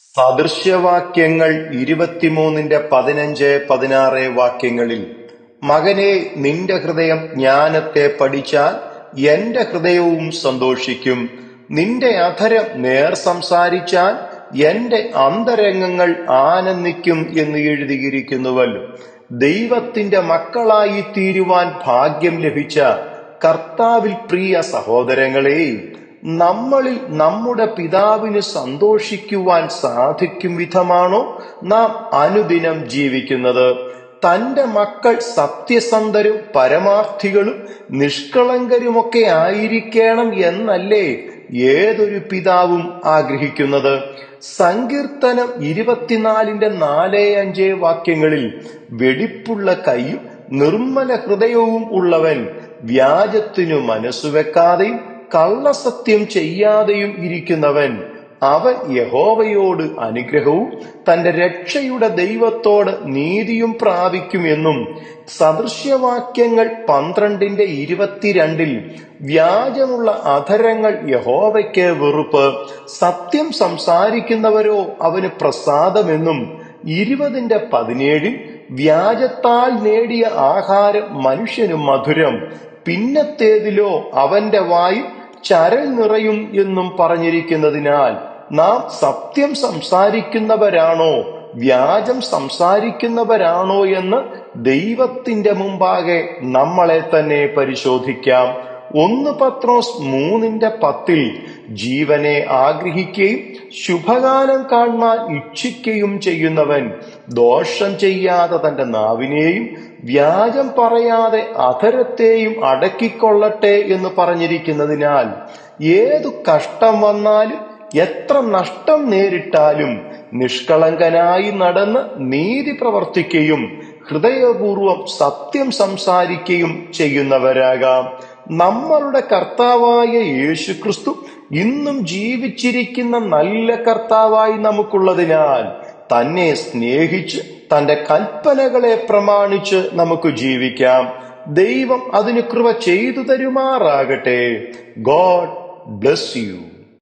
സദൃശ്യവാക്യങ്ങൾ 23-15-16 വാക്യങ്ങളിൽ, മകനേ, നിന്റെ ഹൃദയം ജ്ഞാനത്തെ പഠിച്ചാൽ എന്റെ ഹൃദയവും സന്തോഷിക്കും. നിന്റെ അധരം നേർ സംസാരിച്ചാൽ എന്റെ അന്തരംഗങ്ങൾ ആനന്ദിക്കും എന്ന് എഴുതിയിരിക്കുന്നുവല്ലോ. ദൈവത്തിന്റെ മക്കളായി തീരുവാൻ ഭാഗ്യം ലഭിച്ച കർത്താവിൽ പ്രിയ സഹോദരങ്ങളെ, നമ്മളിൽ നമ്മുടെ പിതാവിന് സന്തോഷിക്കുവാൻ സാധിക്കും വിധമാണോ നാം അനുദിനം ജീവിക്കുന്നത്? തന്റെ മക്കൾ സത്യസന്ധരും പരമാർത്ഥികളും നിഷ്കളങ്കരുമൊക്കെ ആയിരിക്കണം എന്നല്ലേ ഏതൊരു പിതാവും ആഗ്രഹിക്കുന്നത്? സങ്കീർത്തനം 24-4-5 വാക്യങ്ങളിൽ, വെടിപ്പുള്ള കൈയും നിർമ്മല ഹൃദയവും ഉള്ളവൻ വ്യാജത്തിനു മനസ്സുവെക്കാതെയും കള്ളസത്യം ചെയ്യാതെയും ഇരിക്കുന്നവൻ, അവൻ യഹോവയോട് അനുഗ്രഹവും തന്റെ രക്ഷയുടെ ദൈവത്തോട് നീതിയും പ്രാപിക്കുമെന്നും സദൃശ്യവാക്യങ്ങൾ 12-22 വ്യാജമുള്ള അധരങ്ങൾ യഹോവയ്ക്ക് വെറുപ്പ്, സത്യം സംസാരിക്കുന്നവരോ അവന് പ്രസാദമെന്നും 20-17 വ്യാജത്താൽ നേടിയ ആഹാരം മനുഷ്യന് മധുരം, പിന്നത്തേതിലോ അവന്റെ വായു ചരൽ നിറയും എന്നും പറഞ്ഞിരിക്കുന്നതിനാൽ, നാം സത്യം സംസാരിക്കുന്നവരാണോ വ്യാജം സംസാരിക്കുന്നവരാണോ എന്ന് ദൈവത്തിന്റെ മുമ്പാകെ നമ്മളെ തന്നെ പരിശോധിക്കാം. 1 പത്രോസ് 3:10 ജീവനെ ആഗ്രഹിക്കുകയും ശുഭകാലം കാണുവാൻ ഇച്ഛിക്കുകയും ചെയ്യുന്നവൻ ദോഷം ചെയ്യാതെ തന്റെ നാവിനെയും വ്യാജം പറയാതെ അധരത്തെയും അടക്കിക്കൊള്ളട്ടെ എന്ന് പറഞ്ഞിരിക്കുന്നതിനാൽ, ഏതു കഷ്ടം വന്നാലും എത്ര നഷ്ടം നേരിട്ടാലും നിഷ്കളങ്കനായി നടന്ന് നീതി പ്രവർത്തിക്കുകയും ഹൃദയപൂർവം സത്യം സംസാരിക്കുകയും ചെയ്യുന്നവരാകാം. നമ്മളുടെ കർത്താവായ യേശുക്രിസ്തു ഇന്നും ജീവിച്ചിരിക്കുന്ന നല്ല കർത്താവായി നമുക്കുള്ളതിനാൽ, തന്നെ സ്നേഹിച്ച് തന്റെ കൽപ്പനകളെ പ്രമാണിച്ച് നമുക്ക് ജീവിക്കാം. ദൈവം അതിന് കൃപ ചെയ്തു തരുമാറാകട്ടെ. God bless you.